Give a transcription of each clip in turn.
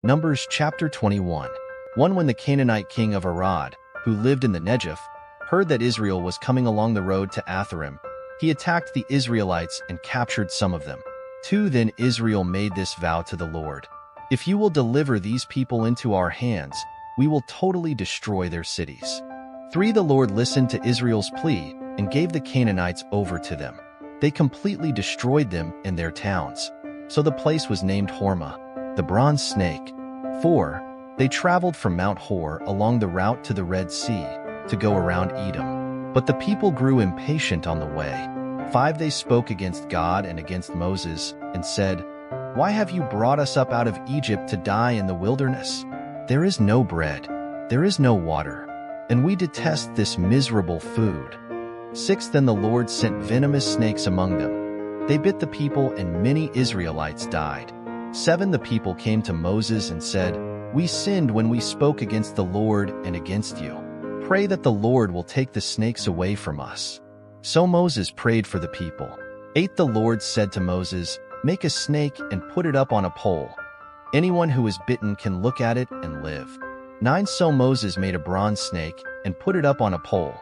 Numbers chapter 21. When the Canaanite king of Arad, who lived in the Negev, heard that Israel was coming along the road to Atharim, he attacked the Israelites and captured some of them. 2 Then Israel made this vow to the Lord: "If you will deliver these people into our hands, we will totally destroy their cities." 3 The Lord listened to Israel's plea and gave the Canaanites over to them. They completely destroyed them and their towns. So the place was named Hormah, the bronze snake. 4 They traveled from Mount Hor along the route to the Red Sea to go around Edom. But the people grew impatient on the way. 5 They spoke against God and against Moses and said, "Why have you brought us up out of Egypt to die in the wilderness? There is no bread, there is no water, and we detest this miserable food." 6 Then the Lord sent venomous snakes among them. They bit the people, and many Israelites died. 7 The people came to Moses and said, "We sinned when we spoke against the Lord and against you. Pray that the Lord will take the snakes away from us." So Moses prayed for the people. 8 The Lord said to Moses, "Make a snake and put it up on a pole. Anyone who is bitten can look at it and live." 9 So Moses made a bronze snake and put it up on a pole.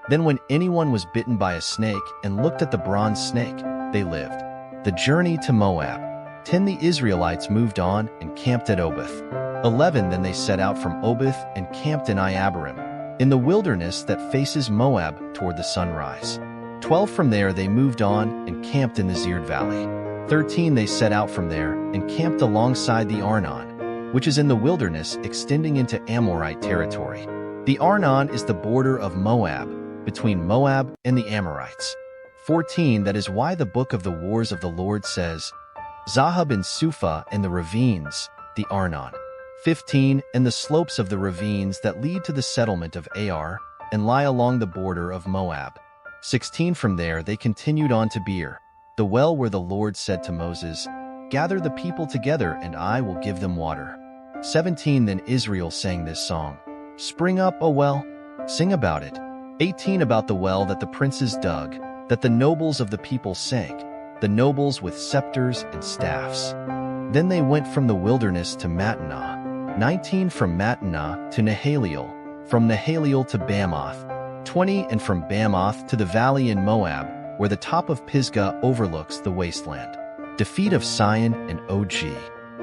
Then when anyone was bitten by a snake and looked at the bronze snake, they lived. The journey to Moab. 10 The Israelites moved on and camped at Oboth. 11 Then they set out from Oboth and camped in Iabarim, in the wilderness that faces Moab toward the sunrise. 12 From there they moved on and camped in the Zered Valley. 13 They set out from there and camped alongside the Arnon, which is in the wilderness extending into Amorite territory. The Arnon is the border of Moab, between Moab and the Amorites. 14 That is why the book of the wars of the Lord says, "Zahab and Suphah and the ravines, the Arnon." 15 And the slopes of the ravines that lead to the settlement of Ar and lie along the border of Moab. 16 From there they continued on to Beer, the well where the Lord said to Moses, "Gather the people together and I will give them water." 17 Then Israel sang this song: "Spring up, O well, sing about it." 18 About the well that the princes dug, that the nobles of the people sank, the nobles with scepters and staffs. Then they went from the wilderness to Mattanah. 19 From Mattanah to Nahaliel, from Nahaliel to Bamoth. 20 And from Bamoth to the valley in Moab, where the top of Pisgah overlooks the wasteland. Defeat of Sihon and Og.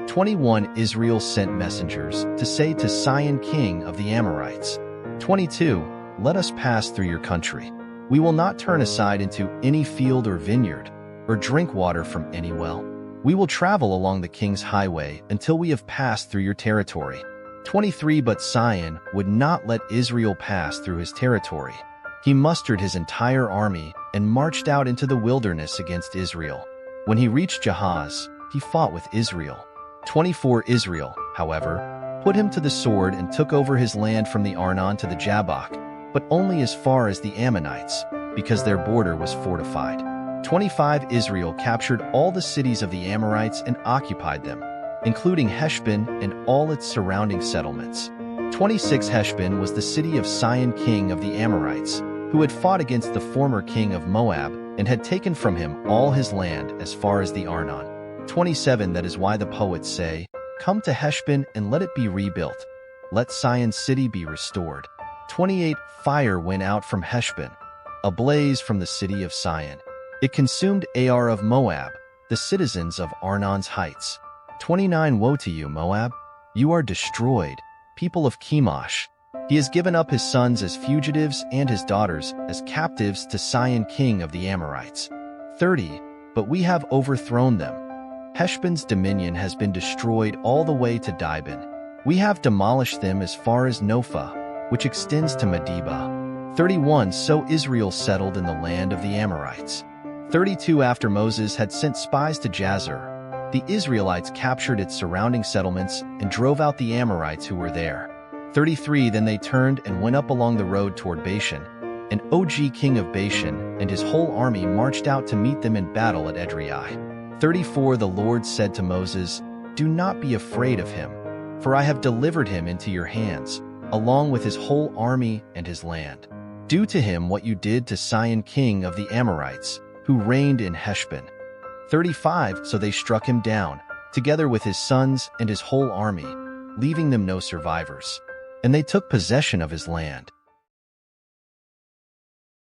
21 Israel sent messengers to say to Sihon king of the Amorites, 22 Let us pass through your country. We will not turn aside into any field or vineyard, or drink water from any well. We will travel along the king's highway until we have passed through your territory. 23 But Sihon would not let Israel pass through his territory. He mustered his entire army and marched out into the wilderness against Israel. When he reached Jahaz, he fought with Israel. 24 Israel, however, put him to the sword and took over his land from the Arnon to the Jabbok, but only as far as the Ammonites, because their border was fortified. 25 Israel captured all the cities of the Amorites and occupied them, including Heshbon and all its surrounding settlements. 26 Heshbon was the city of Sihon king of the Amorites, who had fought against the former king of Moab and had taken from him all his land as far as the Arnon. 27 That is why the poets say, "Come to Heshbon and let it be rebuilt. Let Sihon's city be restored." 28 Fire went out from Heshbon, a blaze from the city of Sihon. It consumed Ar of Moab, the citizens of Arnon's heights. 29 Woe to you, Moab! You are destroyed, people of Chemosh. He has given up his sons as fugitives and his daughters as captives to Sihon king of the Amorites. 30 But we have overthrown them. Heshbon's dominion has been destroyed all the way to Dibon. We have demolished them as far as Nophah, which extends to Medeba. 31 So Israel settled in the land of the Amorites. 32 After Moses had sent spies to Jazer, the Israelites captured its surrounding settlements and drove out the Amorites who were there. 33 Then they turned and went up along the road toward Bashan, and Og king of Bashan and his whole army marched out to meet them in battle at Edrei. 34 The Lord said to Moses, "Do not be afraid of him, for I have delivered him into your hands, along with his whole army and his land. Do to him what you did to Sihon king of the Amorites, who reigned in Heshbon." 35 So they struck him down, together with his sons and his whole army, leaving them no survivors. And they took possession of his land.